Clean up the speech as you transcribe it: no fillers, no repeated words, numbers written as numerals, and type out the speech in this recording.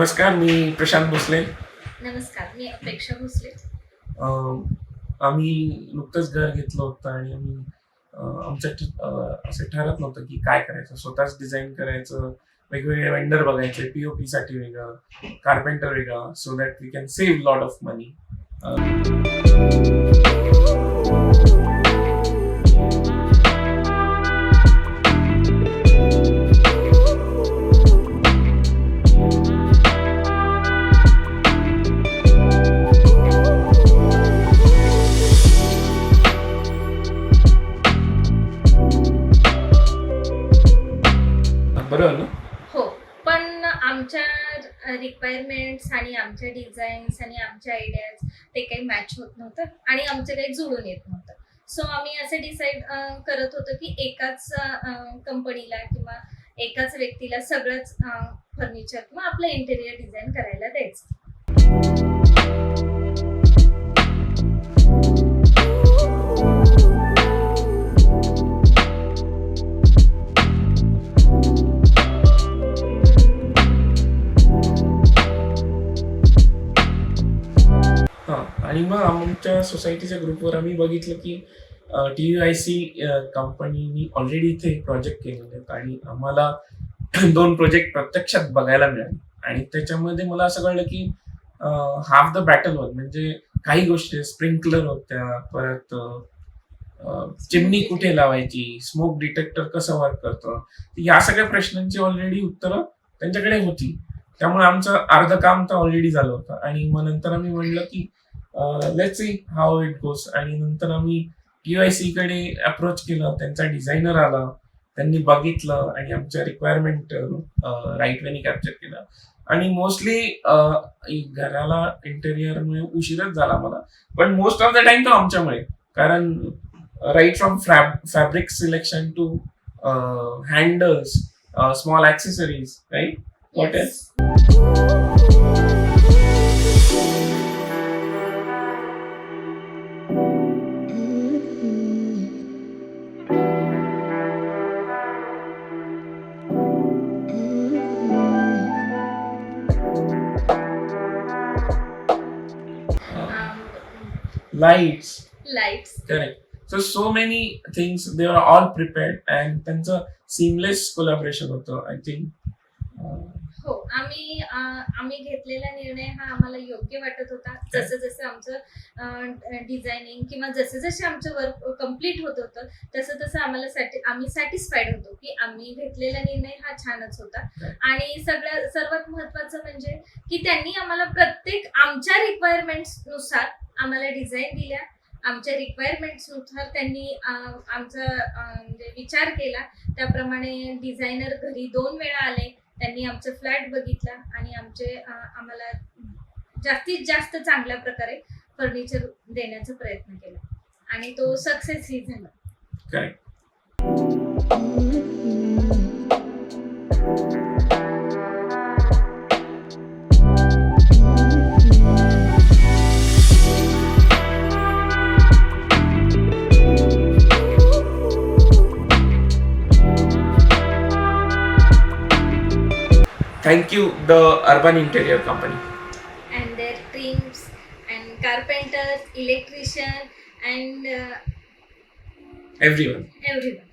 नमस्कार, मी प्रशांत भोसले. नमस्कार, मी अपेक्षा भोसले. आम्ही नुकतंच घर घेतलं होतं आणि आम्ही असं ठरत नव्हतं की काय करायचं. स्वतःच डिझाईन करायचं, वेगवेगळे वेंडर बघायचे, पीओपी साठी वेगळं, कार्पेंटर वेगळं, so that we can save lot of money. बरोबर ना? हो, पण आमच्या रिक्वायरमेंट्स आणि आमच्या डिझाईन्स आणि आमच्या आयडियाज ते काही मॅच होत नव्हतं आणि आमचं काही जुळून येत नव्हतं. सो आम्ही असं डिसाईड करत होतो की एकाच कंपनीला किंवा एकाच व्यक्तीला सगळंच फर्निचर किंवा आपलं इंटेरियर डिझाईन करायला द्यायचं. आणि मग आमच्या सोसायटीच्या ग्रुपवर आम्ही बघितलं की TUIC कंपनीनी ऑलरेडी इथे प्रोजेक्ट केलेले आहेत आणि आम्हाला 2 प्रोजेक्ट प्रत्यक्षात बघायला मिळाले आणि त्याच्यामध्ये मला असं कळलं की हाफ द बॅटल वन म्हणजे काही गोष्टी स्प्रिंकलर होत्या, परत चिमणी कुठे लावायची, स्मोक डिटेक्टर कसं वर्क करतं, या सगळ्या प्रश्नांची ऑलरेडी उत्तरं त्यांच्याकडे होती. त्यामुळे आमचं अर्ध काम तर ऑलरेडी झालं होतं आणि मग नंतर आम्ही म्हणलं की let's see how it goes. आणि नंतर आम्ही TUIC कडे अप्रोच केलं, त्यांचा डिझायनर आला, त्यांनी बघितलं आणि आमच्या रिक्वायरमेंट राईट वेनी कॅप्चर केलं. आणि मोस्टली घराला इंटेरियरमुळे उशीरच झाला मला, पण मोस्ट ऑफ द टाइम तो आमच्यामुळे. कारण right from fabric selection to handles, small accessories, right? What else? Lights. Correct. So many things, they are all prepared and त्यांचं seamless collaboration होतं, I think. हो, आम्ही घेतलेला निर्णय हा आम्हाला योग्य वाटत होता. जसं जसं आमचं डिझायनिंग किंवा जसे जसे आमचं वर्क कम्प्लीट होत होतं तसं तसं आम्ही सॅटिस्फाईड होतो की आम्ही घेतलेला निर्णय हा छानच होता. आणि सर्वात महत्वाचं म्हणजे की त्यांनी आम्हाला प्रत्येक आमच्या रिक्वायरमेंट्स नुसार आम्हाला डिझाईन दिल्या. आमच्या रिक्वायरमेंट्स नुसार त्यांनी आमचा म्हणजे विचार केला. त्याप्रमाणे डिझायनर घरी 2 वेळा आले. त्यांनी आमचं फ्लॅट बघितला आणि आम्हाला जास्तीत जास्त चांगल्या प्रकारे फर्निचर देण्याचा प्रयत्न केला आणि तो सक्सेसही झाला. Correct. Thank you, the Urban Interior Company. And their teams and carpenters, electrician and Everyone. everyone.